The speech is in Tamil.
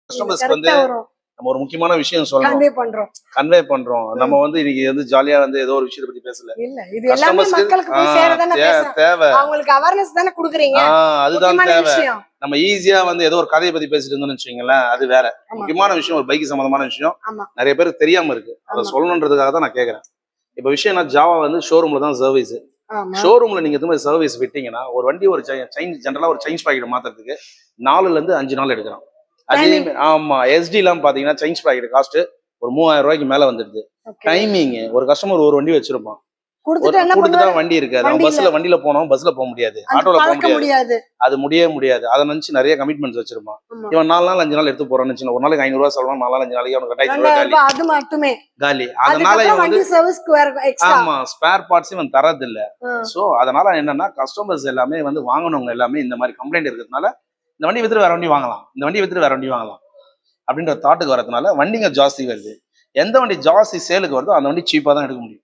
கஸ்டமர்ஸ்க்கு வந்து வரும். நம்ம ஒரு முக்கியமான விஷயம் சொல்லணும், கன்வே பண்றோம். நம்ம வந்து இன்னைக்கு வந்து ஜாலியா வந்து ஏதோ ஒரு விஷயத்தை பத்தி பேசல. இல்ல இது எல்லாமே மக்களுக்கு போய் சேரதானே பேசுறோம். தேவை அவங்களுக்கு அவேர்னஸ் தானே குடுக்குறீங்க. அதுதான் தேவை. நம்ம ஈஸியா வந்து ஏதோ ஒரு கதையை பத்தி பேசிட்டு இருந்தோம்னு வச்சுக்கீங்களேன், அது வேற. முக்கியமான விஷயம், ஒரு பைக் சம்பந்தமான விஷயம் நிறைய பேருக்கு தெரியாம இருக்கு. அதை சொல்லணுன்றதுக்காக தான் நான் கேட்கறேன். இப்ப விஷயம் என்ன, ஜாவா வந்து ஷோரூம்ல தான் சர்வீஸ். ஷோரூம்ல நீங்க எதுவுமே சர்வீஸ் விட்டீங்கன்னா, ஒரு வண்டி ஒரு ஜென்ரலா ஒரு சேஞ்ச் பாக்கெட் மாத்துறதுக்கு 4ல இருந்து 5 நாள் எடுக்கலாம். அதே ஆமா, எஸ்டி எல்லாம் பாத்தீங்கன்னா சேஞ்ச் பாக்கெட் காஸ்ட் ஒரு 3000 ரூபாய்க்கு மேல வந்துடுது. டைமிங், ஒரு கஸ்டமர் ஒரு வண்டி வச்சிருப்பான், கொடுத்துட்டா வண்டி இருக்காது. அவன் வண்டியில போனோம், பஸ்ல போக முடியாது, ஆட்டோல போக முடியாது, அது முடியவே முடியாது. அதை நினைச்சு நிறைய கமிட்மெண்ட்ஸ் வச்சிருப்பான். இவன் 4 நாள் 5 நாள் எடுத்து போறான்னு ஒரு நாளைக்கு 500 ரூபாய் சொல்லலாம், 4 நாள் 5 நாளைக்கு அவனுக்கு 2000 ரூபாய் அது மட்டுமே காலி. அதனால ஆமா, ஸ்பேர் பார்ட்ஸ் இவன் தரது இல்ல. சோ அதனால என்னன்னா, கஸ்டமர்ஸ் எல்லாமே வந்து வாங்கணுங்க எல்லாமே இந்த மாதிரி கம்ப்ளைண்ட் இருக்கிறதுனால இந்த வண்டி வித்துட்டு வேற வண்டி வாங்கலாம், இந்த வண்டி வித்துட்டு வேற வண்டி வாங்கலாம் அப்படின்ற தாட்டுக்கு வரதுனால வண்டிங்க ஜாஸ்தி வருது. எந்த வண்டி ஜாஸ்தி சேலுக்கு வருதோ அந்த வண்டி சீப்பா தான் எடுக்க முடியும்.